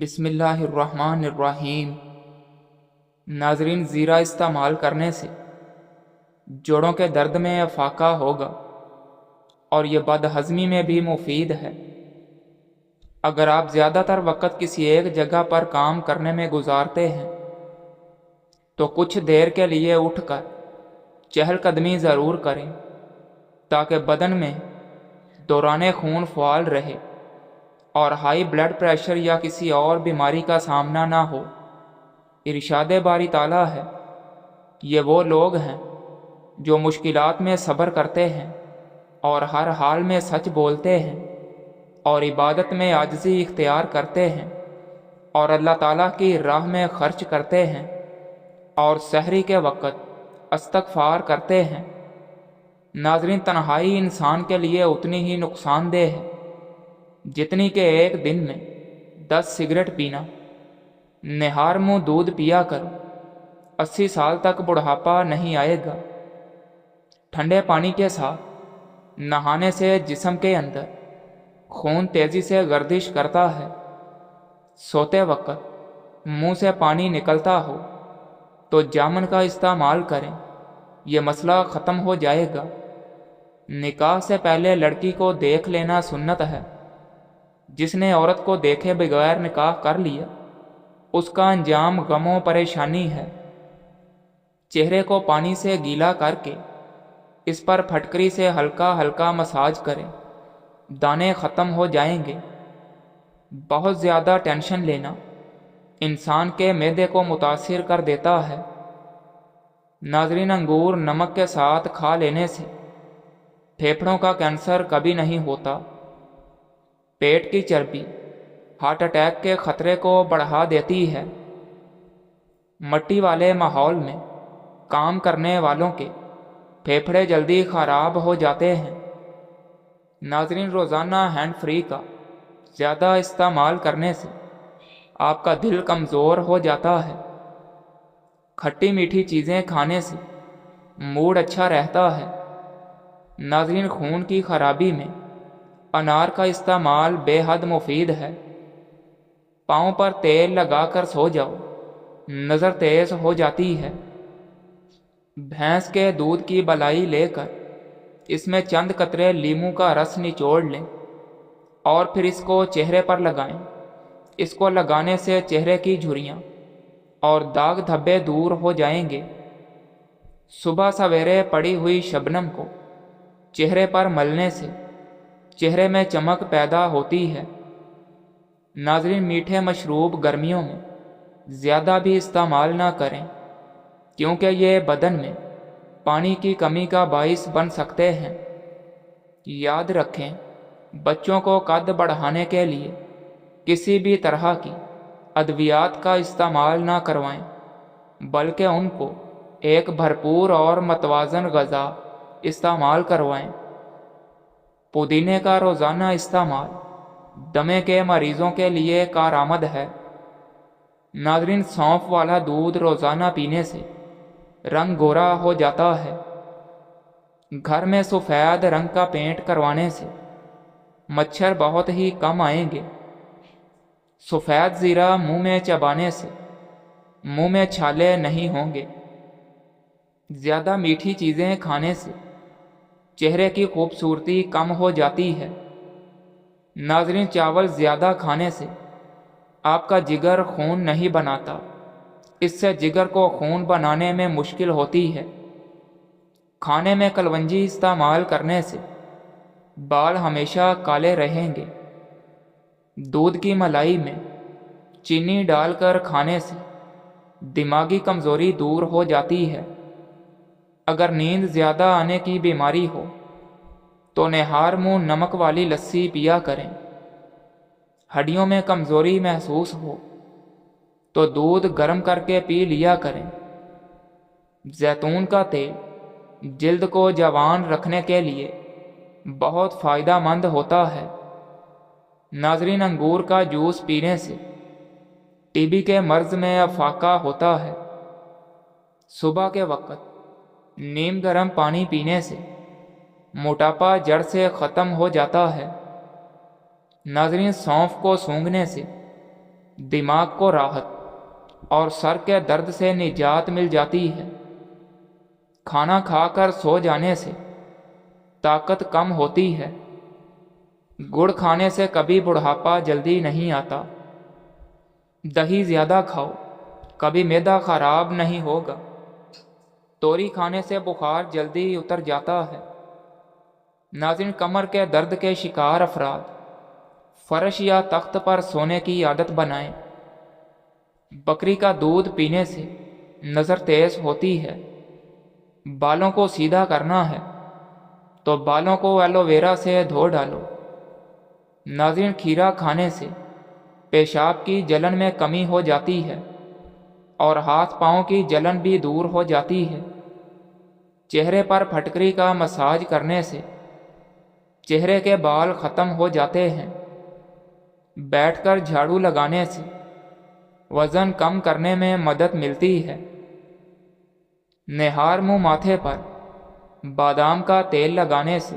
بسم اللہ الرحمن الرحیم۔ ناظرین، زیرہ استعمال کرنے سے جوڑوں کے درد میں افاقہ ہوگا اور یہ بد ہضمی میں بھی مفید ہے۔ اگر آپ زیادہ تر وقت کسی ایک جگہ پر کام کرنے میں گزارتے ہیں تو کچھ دیر کے لیے اٹھ کر چہل قدمی ضرور کریں تاکہ بدن میں دوران خون فعال رہے اور ہائی بلڈ پریشر یا کسی اور بیماری کا سامنا نہ ہو۔ ارشاد باری تعالیٰ ہے، یہ وہ لوگ ہیں جو مشکلات میں صبر کرتے ہیں اور ہر حال میں سچ بولتے ہیں اور عبادت میں عاجزی اختیار کرتے ہیں اور اللہ تعالیٰ کی راہ میں خرچ کرتے ہیں اور سحری کے وقت استغفار کرتے ہیں۔ ناظرین، تنہائی انسان کے لیے اتنی ہی نقصان دہ ہے جتنی کہ ایک دن میں 10 سگریٹ پینا۔ نہار منہ دودھ پیا کرو، 80 سال تک بڑھاپا نہیں آئے گا۔ ٹھنڈے پانی کے ساتھ نہانے سے جسم کے اندر خون تیزی سے گردش کرتا ہے۔ سوتے وقت منہ سے پانی نکلتا ہو تو جامن کا استعمال کریں، یہ مسئلہ ختم ہو جائے گا۔ نکاح سے پہلے لڑکی کو دیکھ لینا سنت ہے۔ جس نے عورت کو دیکھے بغیر نکاح کر لیا اس کا انجام غم و پریشانی ہے۔ چہرے کو پانی سے گیلا کر کے اس پر پھٹکری سے ہلکا ہلکا مساج کریں، دانے ختم ہو جائیں گے۔ بہت زیادہ ٹینشن لینا انسان کے معدے کو متاثر کر دیتا ہے۔ ناظرین، انگور نمک کے ساتھ کھا لینے سے پھیپھڑوں کا کینسر کبھی نہیں ہوتا۔ پیٹ کی چربی ہارٹ اٹیک کے خطرے کو بڑھا دیتی ہے۔ مٹی والے ماحول میں کام کرنے والوں کے پھیپھڑے جلدی خراب ہو جاتے ہیں۔ ناظرین، روزانہ ہینڈ فری کا زیادہ استعمال کرنے سے آپ کا دل کمزور ہو جاتا ہے۔ کھٹی میٹھی چیزیں کھانے سے موڈ اچھا رہتا ہے۔ ناظرین، خون کی خرابی میں انار کا استعمال بے حد مفید ہے۔ پاؤں پر تیل لگا کر سو جاؤ، نظر تیز ہو جاتی ہے۔ بھینس کے دودھ کی بلائی لے کر اس میں چند قطرے لیموں کا رس نچوڑ لیں اور پھر اس کو چہرے پر لگائیں۔ اس کو لگانے سے چہرے کی جھریاں اور داغ دھبے دور ہو جائیں گے۔ صبح سویرے پڑی ہوئی شبنم کو چہرے پر ملنے سے چہرے میں چمک پیدا ہوتی ہے۔ ناظرین، میٹھے مشروب گرمیوں میں زیادہ بھی استعمال نہ کریں کیونکہ یہ بدن میں پانی کی کمی کا باعث بن سکتے ہیں۔ یاد رکھیں، بچوں کو قد بڑھانے کے لیے کسی بھی طرح کی ادویات کا استعمال نہ کروائیں بلکہ ان کو ایک بھرپور اور متوازن غذا استعمال کروائیں۔ پودینے کا روزانہ استعمال دمے کے مریضوں کے لیے کارآمد ہے۔ ناظرین، سونف والا دودھ روزانہ پینے سے رنگ گورا ہو جاتا ہے۔ گھر میں سفید رنگ کا پینٹ کروانے سے مچھر بہت ہی کم آئیں گے۔ سفید زیرہ منہ میں چبانے سے منہ میں چھالے نہیں ہوں گے۔ زیادہ میٹھی چیزیں کھانے سے چہرے کی خوبصورتی کم ہو جاتی ہے۔ ناظرین، چاول زیادہ کھانے سے آپ کا جگر خون نہیں بناتا، اس سے جگر کو خون بنانے میں مشکل ہوتی ہے۔ کھانے میں کلونجی استعمال کرنے سے بال ہمیشہ کالے رہیں گے۔ دودھ کی ملائی میں چینی ڈال کر کھانے سے دماغی کمزوری دور ہو جاتی ہے۔ اگر نیند زیادہ آنے کی بیماری ہو تو نہار منہ نمک والی لسی پیا کریں۔ ہڈیوں میں کمزوری محسوس ہو تو دودھ گرم کر کے پی لیا کریں۔ زیتون کا تیل جلد کو جوان رکھنے کے لیے بہت فائدہ مند ہوتا ہے۔ ناظرین، انگور کا جوس پینے سے ٹی بی کے مرض میں افاقہ ہوتا ہے۔ صبح کے وقت نیم گرم پانی پینے سے موٹاپا جڑ سے ختم ہو جاتا ہے۔ ناظرین، سونف کو سونگھنے سے دماغ کو راحت اور سر کے درد سے نجات مل جاتی ہے۔ کھانا کھا کر سو جانے سے طاقت کم ہوتی ہے۔ گڑ کھانے سے کبھی بڑھاپا جلدی نہیں آتا۔ دہی زیادہ کھاؤ، کبھی معدہ خراب نہیں ہوگا۔ توری کھانے سے بخار جلدی اتر جاتا ہے۔ ناظرین، کمر کے درد کے شکار افراد فرش یا تخت پر سونے کی عادت بنائیں۔ بکری کا دودھ پینے سے نظر تیز ہوتی ہے۔ بالوں کو سیدھا کرنا ہے تو بالوں کو ایلو ویرا سے دھو ڈالو۔ ناظرین، کھیرا کھانے سے پیشاب کی جلن میں کمی ہو جاتی ہے اور ہاتھ پاؤں کی جلن بھی دور ہو جاتی ہے۔ چہرے پر پھٹکری کا مساج کرنے سے چہرے کے بال ختم ہو جاتے ہیں۔ بیٹھ کر جھاڑو لگانے سے وزن کم کرنے میں مدد ملتی ہے۔ نہار منہ ماتھے پر بادام کا تیل لگانے سے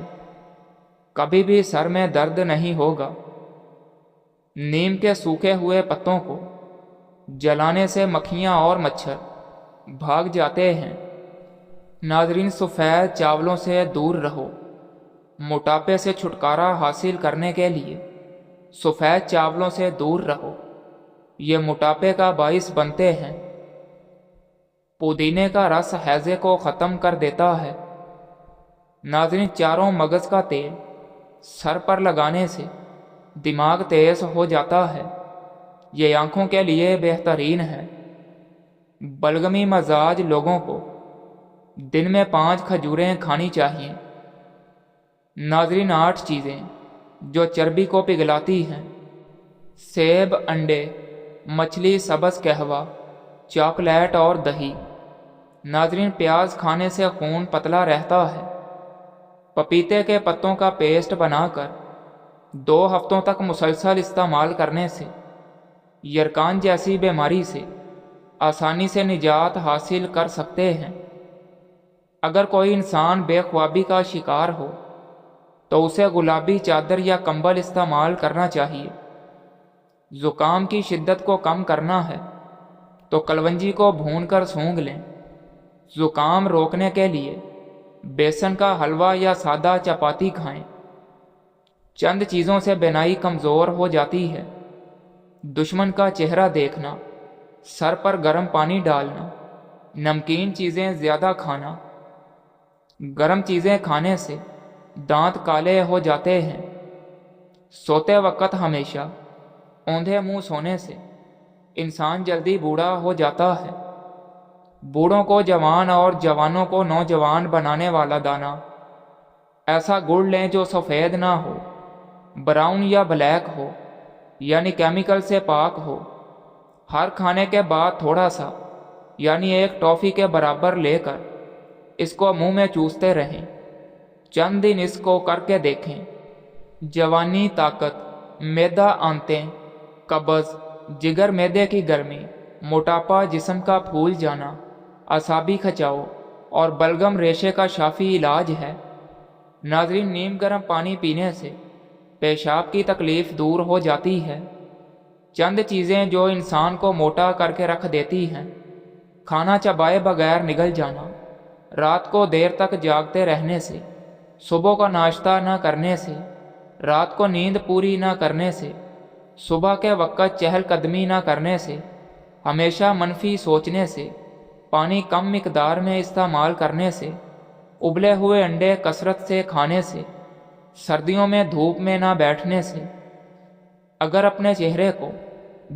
کبھی بھی سر میں درد نہیں ہوگا۔ نیم کے سوکھے ہوئے پتوں کو جلانے سے مکھیاں اور مچھر بھاگ جاتے ہیں۔ ناظرین، سفید چاولوں سے دور رہو۔ موٹاپے سے چھٹکارا حاصل کرنے کے لیے سفید چاولوں سے دور رہو، یہ موٹاپے کا باعث بنتے ہیں۔ پودینے کا رس ہیضے کو ختم کر دیتا ہے۔ ناظرین، چاروں مغز کا تیل سر پر لگانے سے دماغ تیز ہو جاتا ہے، یہ آنکھوں کے لیے بہترین ہے۔ بلغمی مزاج لوگوں کو دن میں 5 کھجوریں کھانی چاہیے۔ ناظرین، 8 چیزیں جو چربی کو پگھلاتی ہیں: سیب، انڈے، مچھلی، سبز قہوہ، چاکلیٹ اور دہی۔ ناظرین، پیاز کھانے سے خون پتلا رہتا ہے۔ پپیتے کے پتوں کا پیسٹ بنا کر 2 ہفتوں تک مسلسل استعمال کرنے سے یرکان جیسی بیماری سے آسانی سے نجات حاصل کر سکتے ہیں۔ اگر کوئی انسان بے خوابی کا شکار ہو تو اسے گلابی چادر یا کمبل استعمال کرنا چاہیے۔ زکام کی شدت کو کم کرنا ہے تو کلونجی کو بھون کر سونگھ لیں۔ زکام روکنے کے لیے بیسن کا حلوہ یا سادہ چپاتی کھائیں۔ چند چیزوں سے بینائی کمزور ہو جاتی ہے: دشمن کا چہرہ دیکھنا، سر پر گرم پانی ڈالنا، نمکین چیزیں زیادہ کھانا۔ گرم چیزیں کھانے سے دانت کالے ہو جاتے ہیں۔ سوتے وقت ہمیشہ اوندھے منہ سونے سے انسان جلدی بوڑھا ہو جاتا ہے۔ بوڑھوں کو جوان اور جوانوں کو نوجوان بنانے والا دانہ ایسا گڑ لیں جو سفید نہ ہو، براؤن یا بلیک ہو، یعنی کیمیکل سے پاک ہو۔ ہر کھانے کے بعد تھوڑا سا، یعنی 1 ٹافی کے برابر لے کر اس کو منہ میں چوستے رہیں۔ چند دن اس کو کر کے دیکھیں۔ جوانی، طاقت، معدہ آنتیں، قبض، جگر معدے کی گرمی، موٹاپا، جسم کا پھول جانا، اعصابی کھچاؤ اور بلغم ریشے کا شافی علاج ہے۔ ناظرین، نیم گرم پانی پینے سے پیشاب کی تکلیف دور ہو جاتی ہے۔ چند چیزیں جو انسان کو موٹا کر کے رکھ دیتی ہیں: کھانا چبائے بغیر نگل جانا، رات کو دیر تک جاگتے رہنے سے، صبح کا ناشتہ نہ کرنے سے، رات کو نیند پوری نہ کرنے سے، صبح کے وقت چہل قدمی نہ کرنے سے، ہمیشہ منفی سوچنے سے، پانی کم مقدار میں استعمال کرنے سے، ابلے ہوئے انڈے کثرت سے کھانے سے، سردیوں میں دھوپ میں نہ بیٹھنے سے۔ اگر اپنے چہرے کو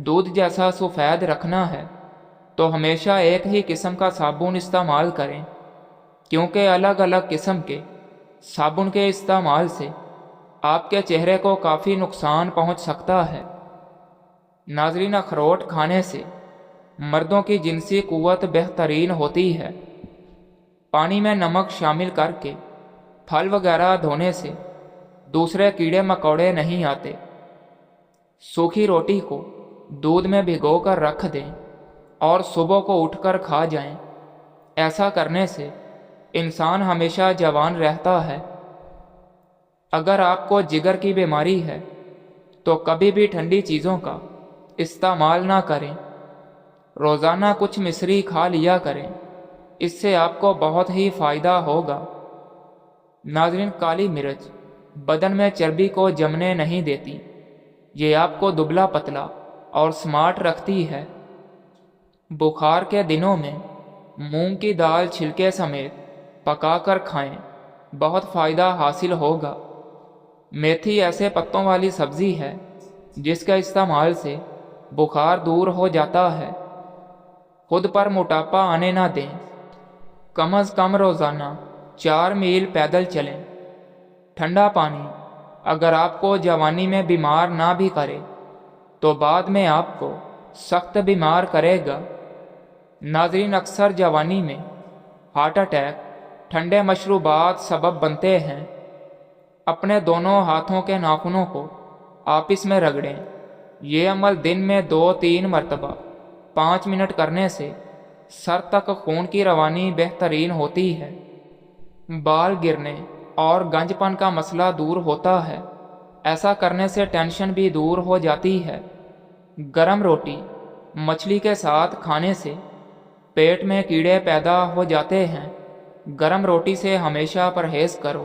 دودھ جیسا سفید رکھنا ہے تو ہمیشہ ایک ہی قسم کا صابن استعمال کریں، کیونکہ الگ الگ قسم کے صابن کے استعمال سے آپ کے چہرے کو کافی نقصان پہنچ سکتا ہے۔ ناظرین، اخروٹ کھانے سے مردوں کی جنسی قوت بہترین ہوتی ہے۔ پانی میں نمک شامل کر کے پھل وغیرہ دھونے سے دوسرے کیڑے مکوڑے نہیں آتے۔ سوکھی روٹی کو دودھ میں بھگو کر رکھ دیں اور صبح کو اٹھ کر کھا جائیں۔ ایسا کرنے سے انسان ہمیشہ جوان رہتا ہے۔ اگر آپ کو جگر کی بیماری ہے تو کبھی بھی ٹھنڈی چیزوں کا استعمال نہ کریں۔ روزانہ کچھ مصری کھا لیا کریں، اس سے آپ کو بہت ہی فائدہ ہوگا۔ ناظرین، کالی مرچ بدن میں چربی کو جمنے نہیں دیتی، یہ آپ کو دبلا پتلا اور سمارٹ رکھتی ہے۔ بخار کے دنوں میں مونگ کی دال چھلکے سمیت پکا کر کھائیں، بہت فائدہ حاصل ہوگا۔ میتھی ایسے پتوں والی سبزی ہے جس کے استعمال سے بخار دور ہو جاتا ہے۔ خود پر موٹاپا آنے نہ دیں، کم از کم روزانہ 4 میل پیدل چلیں۔ ٹھنڈا پانی اگر آپ کو جوانی میں بیمار نہ بھی کرے تو بعد میں آپ کو سخت بیمار کرے گا۔ ناظرین، اکثر جوانی میں ہارٹ اٹیک ٹھنڈے مشروبات سبب بنتے ہیں۔ اپنے دونوں ہاتھوں کے ناخنوں کو آپس میں رگڑیں۔ یہ عمل دن میں 2-3 مرتبہ 5 منٹ کرنے سے سر تک خون کی روانی بہترین ہوتی ہے۔ بال گرنے اور گنج پن کا مسئلہ دور ہوتا ہے۔ ایسا کرنے سے ٹینشن بھی دور ہو جاتی ہے۔ گرم روٹی مچھلی کے ساتھ کھانے سے پیٹ میں کیڑے پیدا ہو جاتے ہیں۔ گرم روٹی سے ہمیشہ پرہیز کرو۔